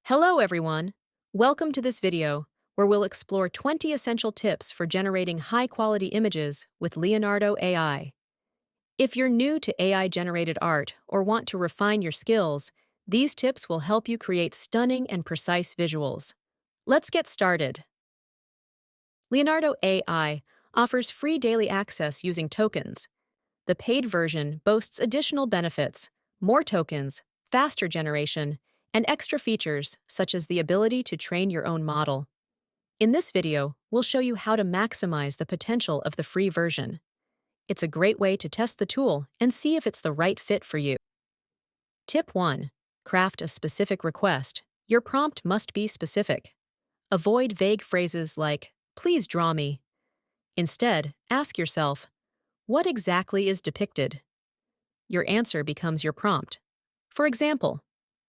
Hello everyone! Welcome to this video, where we'll explore 20 essential tips for generating high-quality images with Leonardo AI. If you're new to AI-generated art or want to refine your skills, these tips will help you create stunning and precise visuals. Let's get started. Leonardo AI offers free daily access using tokens. The paid version boasts additional benefits, more tokens, faster generation, and extra features such as the ability to train your own model. In this video, we'll show you how to maximize the potential of the free version. It's a great way to test the tool and see if it's the right fit for you. Tip 1. Craft a specific request. Your prompt must be specific. Avoid vague phrases like, "Please draw me." Instead, ask yourself, what exactly is depicted? Your answer becomes your prompt. For example,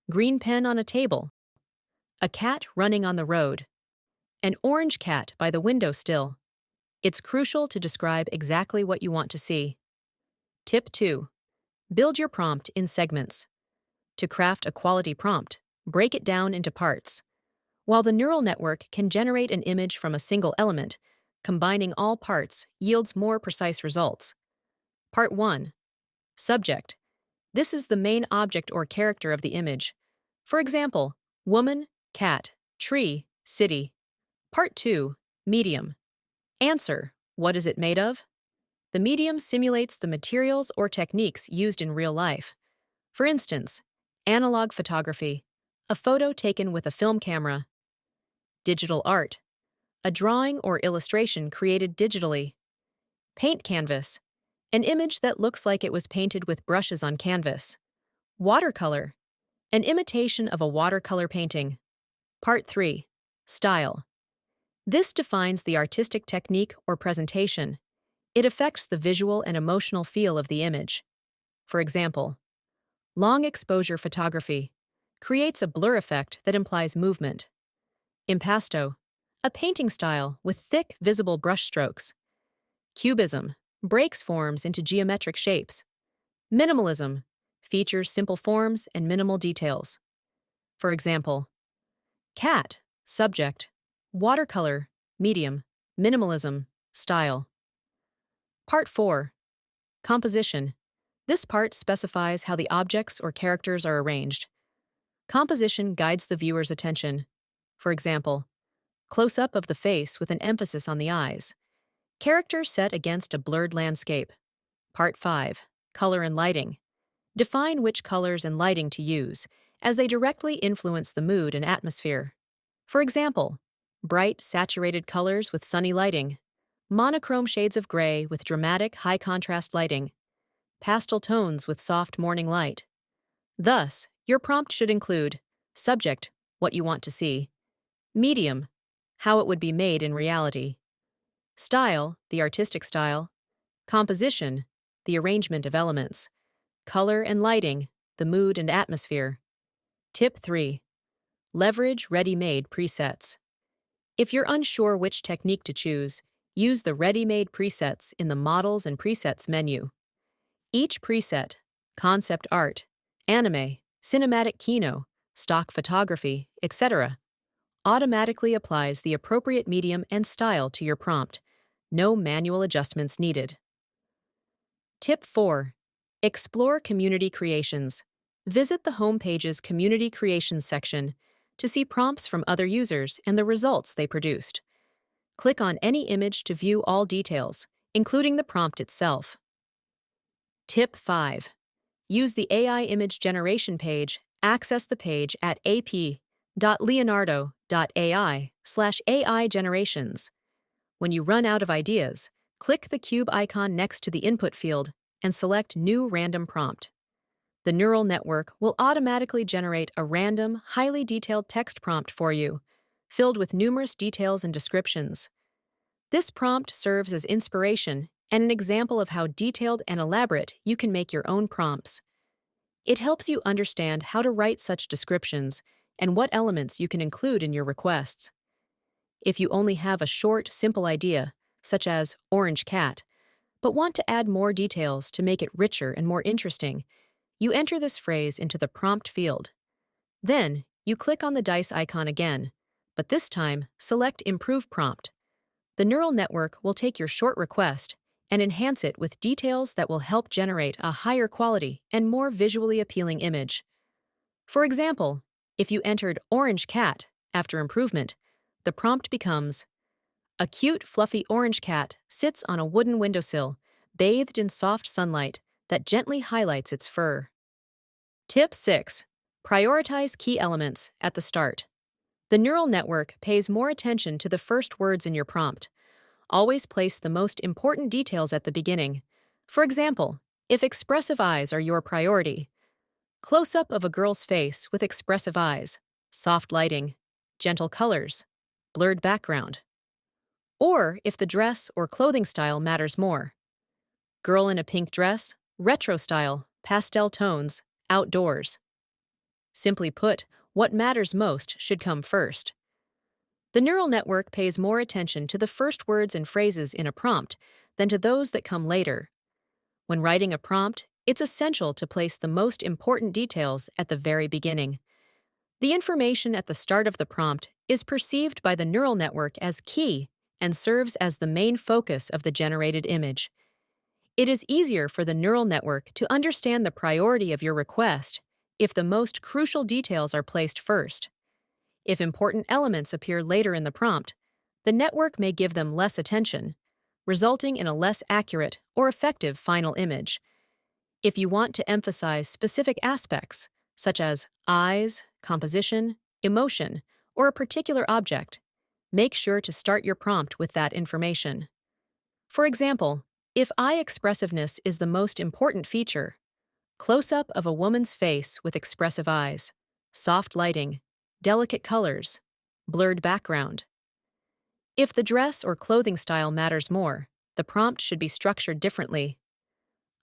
green pen on a table, a cat running on the road, an orange cat by the windowsill. It's crucial to describe exactly what you want to see. Tip 2. Build your prompt in segments. To craft a quality prompt, break it down into parts. While the neural network can generate an image from a single element, combining all parts yields more precise results. Part 1. Subject. This is the main object or character of the image. For example, woman, cat, tree, city. Part 2. Medium. Answer. What is it made of? The medium simulates the materials or techniques used in real life. For instance, analog photography, a photo taken with a film camera. Digital art, a drawing or illustration created digitally. Paint canvas, an image that looks like it was painted with brushes on canvas. Watercolor, an imitation of a watercolor painting. Part 3. Style. This defines the artistic technique or presentation. It affects the visual and emotional feel of the image. For example, long exposure photography creates a blur effect that implies movement. Impasto, a painting style with thick, visible brushstrokes. Cubism breaks forms into geometric shapes. Minimalism features simple forms and minimal details. For example, cat, subject, watercolor, medium, minimalism, style. Part 4. Composition. This part specifies how the objects or characters are arranged. Composition guides the viewer's attention. For example, close-up of the face with an emphasis on the eyes. Character set against a blurred landscape. Part 5. Color and lighting. Define which colors and lighting to use, as they directly influence the mood and atmosphere. For example, bright, saturated colors with sunny lighting, monochrome shades of gray with dramatic, high-contrast lighting, pastel tones with soft morning light. Thus, your prompt should include subject, what you want to see, medium, how it would be made in reality, style, the artistic style, composition, the arrangement of elements, color and lighting, the mood and atmosphere. Tip 3. Leverage ready-made presets. If you're unsure which technique to choose, use the ready-made presets in the Models and Presets menu. Each preset, concept art, anime, cinematic kino, stock photography, etc., automatically applies the appropriate medium and style to your prompt. No manual adjustments needed. Tip 4. Explore community creations. Visit the homepage's Community Creations section to see prompts from other users and the results they produced. Click on any image to view all details, including the prompt itself. Tip 5. Use the AI image generation page. Access the page at ap.leonardo.ai/AI generations. When you run out of ideas, click the cube icon next to the input field and select New Random Prompt. The neural network will automatically generate a random, highly detailed text prompt for you, filled with numerous details and descriptions. This prompt serves as inspiration and an example of how detailed and elaborate you can make your own prompts. It helps you understand how to write such descriptions and what elements you can include in your requests. If you only have a short, simple idea, such as orange cat, but want to add more details to make it richer and more interesting, you enter this phrase into the prompt field. Then, you click on the dice icon again, but this time, select Improve Prompt. The neural network will take your short request and enhance it with details that will help generate a higher quality and more visually appealing image. For example, if you entered orange cat after improvement, the prompt becomes: a cute, fluffy orange cat sits on a wooden windowsill, bathed in soft sunlight that gently highlights its fur. Tip 6. Prioritize key elements at the start. The neural network pays more attention to the first words in your prompt. Always place the most important details at the beginning. For example, if expressive eyes are your priority, close-up of a girl's face with expressive eyes, soft lighting, gentle colors, blurred background. Or if the dress or clothing style matters more, girl in a pink dress, retro style, pastel tones, outdoors. Simply put, what matters most should come first. The neural network pays more attention to the first words and phrases in a prompt than to those that come later. When writing a prompt, it's essential to place the most important details at the very beginning. The information at the start of the prompt is perceived by the neural network as key and serves as the main focus of the generated image. It is easier for the neural network to understand the priority of your request if the most crucial details are placed first. If important elements appear later in the prompt, the network may give them less attention, resulting in a less accurate or effective final image. If you want to emphasize specific aspects, such as eyes, composition, emotion, or a particular object, make sure to start your prompt with that information. For example, if eye expressiveness is the most important feature, close-up of a woman's face with expressive eyes, soft lighting, delicate colors, blurred background. If the dress or clothing style matters more, the prompt should be structured differently.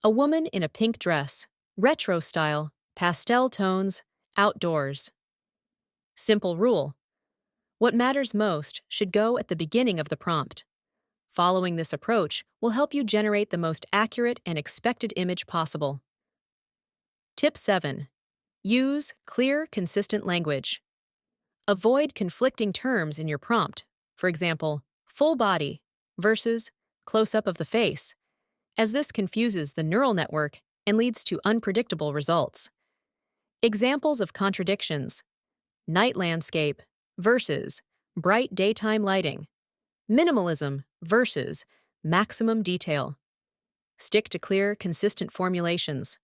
A woman in a pink dress, retro style, pastel tones, outdoors. Simple rule: what matters most should go at the beginning of the prompt. Following this approach will help you generate the most accurate and expected image possible. Tip 7. Use clear, consistent language. Avoid conflicting terms in your prompt, for example, full body versus close-up of the face, as this confuses the neural network and leads to unpredictable results. Examples of contradictions: night landscape versus bright daytime lighting, minimalism versus maximum detail. Stick to clear, consistent formulations.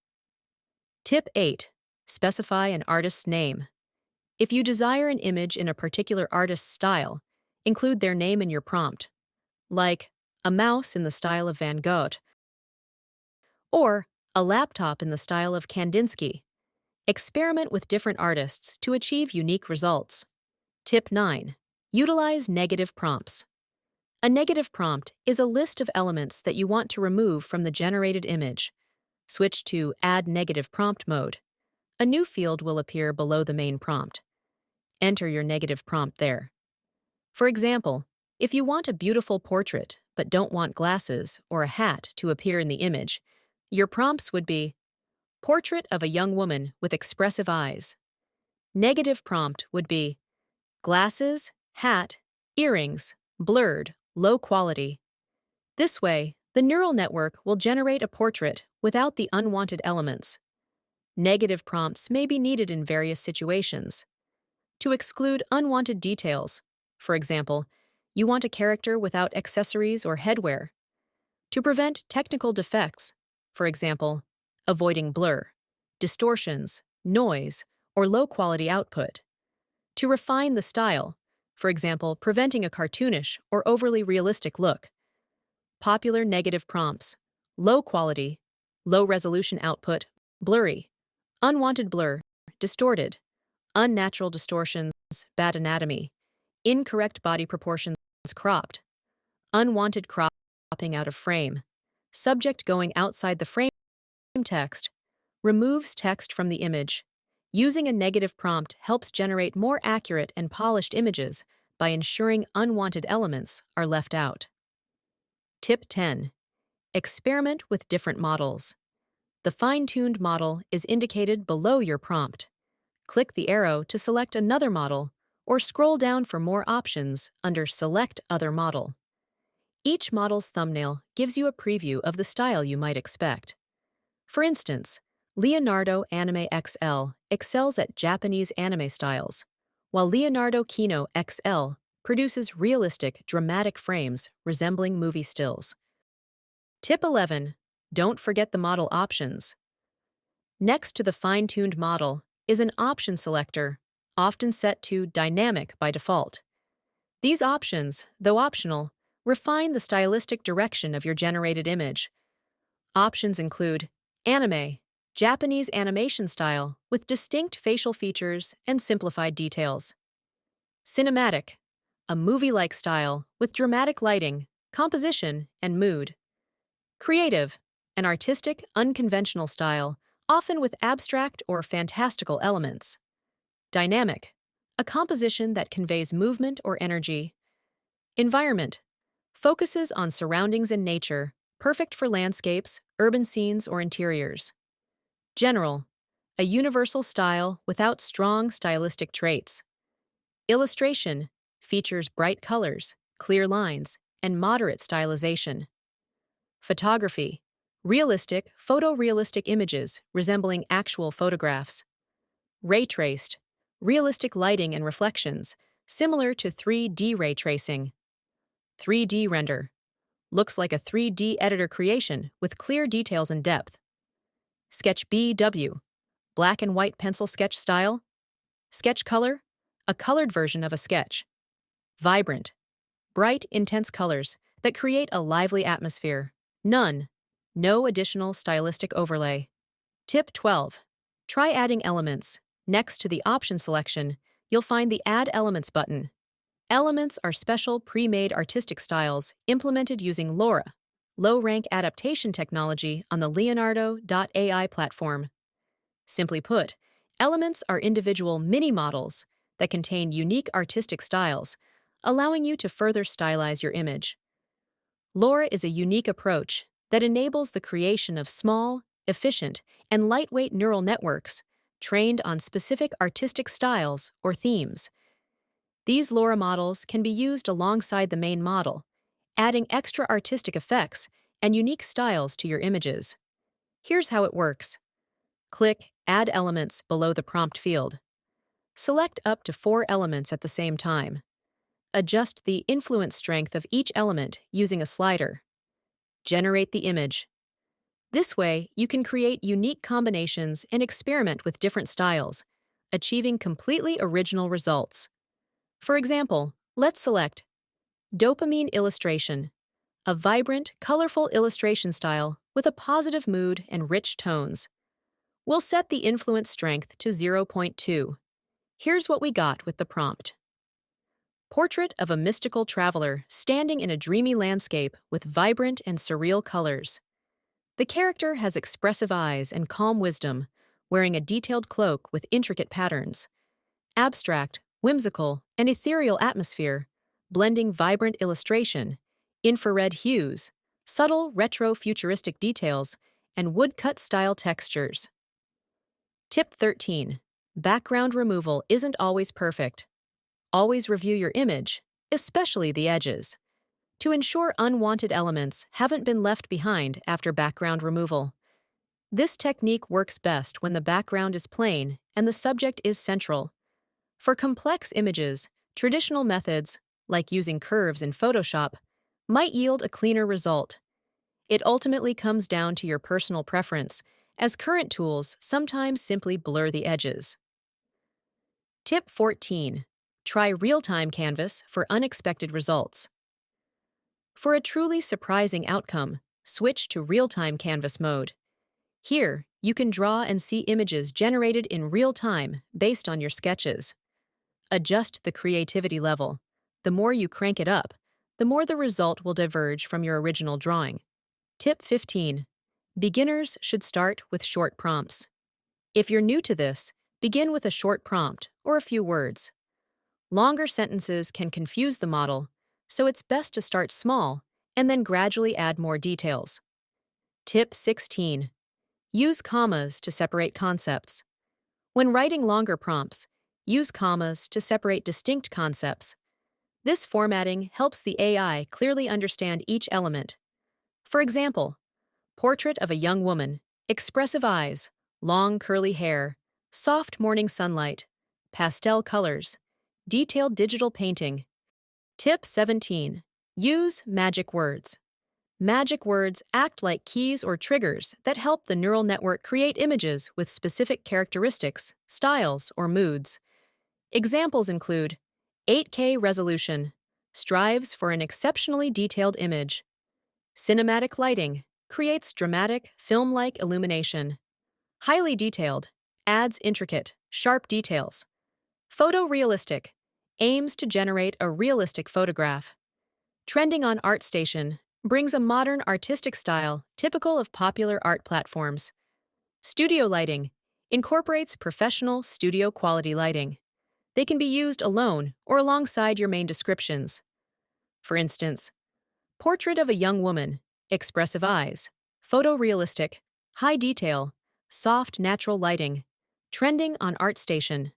Tip 8. Specify an artist's name. If you desire an image in a particular artist's style, include their name in your prompt, like a mouse in the style of Van Gogh, or a laptop in the style of Kandinsky. Experiment with different artists to achieve unique results. Tip 9. Utilize negative prompts. A negative prompt is a list of elements that you want to remove from the generated image. Switch to Add Negative Prompt mode. A new field will appear below the main prompt. Enter your negative prompt there. For example, if you want a beautiful portrait but don't want glasses or a hat to appear in the image, your prompts would be: portrait of a young woman with expressive eyes. Negative prompt would be: glasses, hat, earrings, blurred, low quality. This way, the neural network will generate a portrait without the unwanted elements. Negative prompts may be needed in various situations. To exclude unwanted details, for example, you want a character without accessories or headwear. To prevent technical defects, for example, avoiding blur, distortions, noise, or low-quality output. To refine the style, for example, preventing a cartoonish or overly realistic look. Popular negative prompts: low quality, low resolution output, blurry, unwanted blur, distorted, unnatural distortions, bad anatomy, incorrect body proportions, cropped, unwanted cropping out of frame, subject going outside the frame. Text removes text from the image. Using a negative prompt helps generate more accurate and polished images by ensuring unwanted elements are left out. Tip 10. Experiment with different models. The fine-tuned model is indicated below your prompt. click the arrow to select another model, or scroll down for more options under Select Other Model. Each model's thumbnail gives you a preview of the style you might expect. For instance, Leonardo Anime XL excels at Japanese anime styles, while Leonardo Kino XL produces realistic, dramatic frames resembling movie stills. Tip 11. Don't forget the model options. Next to the fine-tuned model is an option selector, often set to Dynamic by default. These options, though optional, refine the stylistic direction of your generated image. Options include Anime, Japanese animation style with distinct facial features and simplified details. Cinematic, a movie-like style with dramatic lighting, composition, and mood. Creative, an artistic, unconventional style, often with abstract or fantastical elements. Dynamic, a composition that conveys movement or energy. Environment, focuses on surroundings and nature, perfect for landscapes, urban scenes, or interiors. General, a universal style without strong stylistic traits. Illustration, features bright colors, clear lines, and moderate stylization. Photography, realistic, photorealistic images resembling actual photographs. Ray traced, realistic lighting and reflections, similar to 3D ray tracing. 3D render, looks like a 3D editor creation with clear details and depth. Sketch BW, black and white pencil sketch style. Sketch color, a colored version of a sketch. Vibrant, bright, intense colors that create a lively atmosphere. None, no additional stylistic overlay. Tip 12. Try adding elements. Next to the option selection, you'll find the Add Elements button. Elements are special pre-made artistic styles implemented using LoRa, low-rank adaptation technology on the Leonardo AI platform. Simply put, elements are individual mini-models that contain unique artistic styles, allowing you to further stylize your image. LoRa is a unique approach that enables the creation of small, efficient, and lightweight neural networks trained on specific artistic styles or themes. These LoRa models can be used alongside the main model, adding extra artistic effects and unique styles to your images. Here's how it works. Click Add Elements below the prompt field. Select up to 4 elements at the same time. Adjust the influence strength of each element using a slider. Generate the image. This way, you can create unique combinations and experiment with different styles, achieving completely original results. For example, let's select Dopamine Illustration, a vibrant, colorful illustration style with a positive mood and rich tones. We'll set the influence strength to 0.2. Here's what we got with the prompt. Portrait of a mystical traveler standing in a dreamy landscape with vibrant and surreal colors. The character has expressive eyes and calm wisdom, wearing a detailed cloak with intricate patterns. Abstract, whimsical, and ethereal atmosphere, blending vibrant illustration, infrared hues, subtle retro-futuristic details, and woodcut-style textures. Tip 13. Background removal isn't always perfect. Always review your image, especially the edges, to ensure unwanted elements haven't been left behind after background removal. This technique works best when the background is plain and the subject is central. For complex images, traditional methods, like using curves in Photoshop, might yield a cleaner result. It ultimately comes down to your personal preference, as current tools sometimes simply blur the edges. Tip 14. Try Real-Time Canvas for unexpected results. For a truly surprising outcome, switch to Real-Time Canvas mode. Here, you can draw and see images generated in real time based on your sketches. Adjust the creativity level. The more you crank it up, the more the result will diverge from your original drawing. Tip 15. Beginners should start with short prompts. If you're new to this, begin with a short prompt or a few words. Longer sentences can confuse the model, so it's best to start small and then gradually add more details. Tip 16. Use commas to separate concepts. When writing longer prompts, use commas to separate distinct concepts. This formatting helps the AI clearly understand each element. For example, portrait of a young woman, expressive eyes, long curly hair, soft morning sunlight, pastel colors, detailed digital painting. Tip 17. Use magic words. Magic words act like keys or triggers that help the neural network create images with specific characteristics, styles, or moods. Examples include 8K resolution, strives for an exceptionally detailed image. Cinematic lighting, creates dramatic, film-like illumination. Highly detailed, adds intricate, sharp details. Photorealistic, aims to generate a realistic photograph. Trending on ArtStation, brings a modern artistic style typical of popular art platforms. Studio lighting, incorporates professional studio quality lighting. They can be used alone or alongside your main descriptions. For instance, portrait of a young woman, expressive eyes, photorealistic, high detail, soft natural lighting, trending on ArtStation.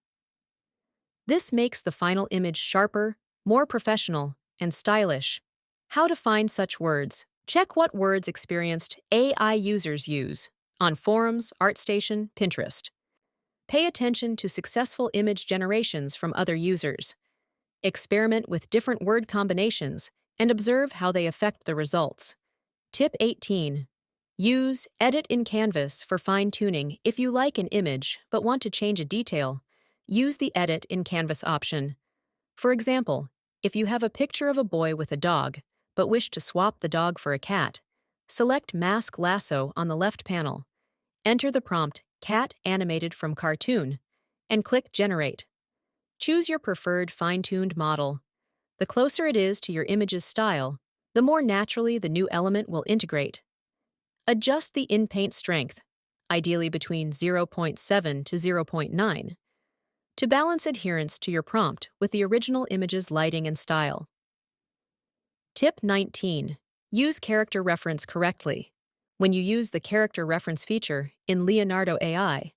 This makes the final image sharper, more professional, and stylish. How to find such words? Check what words experienced AI users use on forums, ArtStation, Pinterest. Pay attention to successful image generations from other users. Experiment with different word combinations and observe how they affect the results. Tip 18. Use Edit in Canvas for fine-tuning. If you like an image but want to change a detail, use the Edit in Canvas option. For example, if you have a picture of a boy with a dog but wish to swap the dog for a cat, select Mask Lasso on the left panel. Enter the prompt Cat animated from cartoon and click Generate. Choose your preferred fine-tuned model. The closer it is to your image's style, the more naturally the new element will integrate. Adjust the in-paint strength, ideally between 0.7 to 0.9, to balance adherence to your prompt with the original image's lighting and style. Tip 19. Use character reference correctly. When you use the character reference feature in Leonardo AI,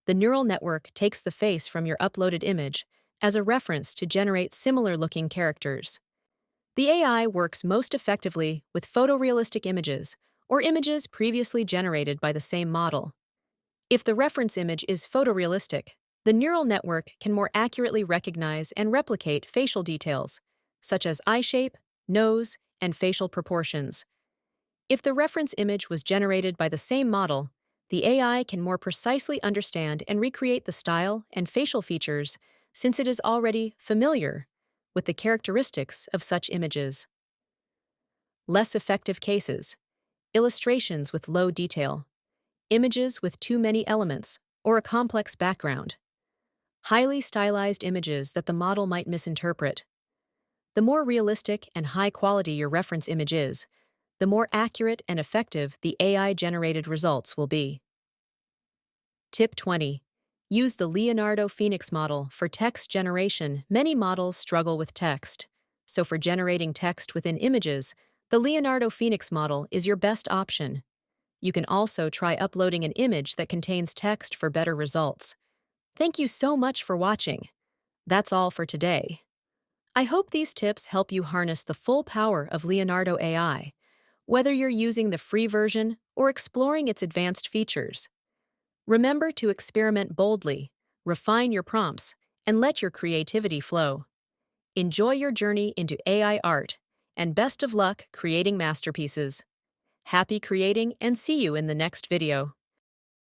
the neural network takes the face from your uploaded image as a reference to generate similar-looking characters. The AI works most effectively with photorealistic images or images previously generated by the same model. If the reference image is photorealistic, the neural network can more accurately recognize and replicate facial details, such as eye shape, nose, and facial proportions. If the reference image was generated by the same model, the AI can more precisely understand and recreate the style and facial features since it is already familiar with the characteristics of such images. Less effective cases: illustrations with low detail, images with too many elements, or a complex background, highly stylized images that the model might misinterpret. The more realistic and high quality your reference image is, the more accurate and effective the AI-generated results will be. Tip 20. Use the Leonardo Phoenix model for text generation. Many models struggle with text, so for generating text within images, the Leonardo Phoenix model is your best option. You can also try uploading an image that contains text for better results. Thank you so much for watching. That's all for today. I hope these tips help you harness the full power of Leonardo AI, whether you're using the free version or exploring its advanced features. Remember to experiment boldly, refine your prompts, and let your creativity flow. Enjoy your journey into AI art, and best of luck creating masterpieces. Happy creating, and see you in the next video.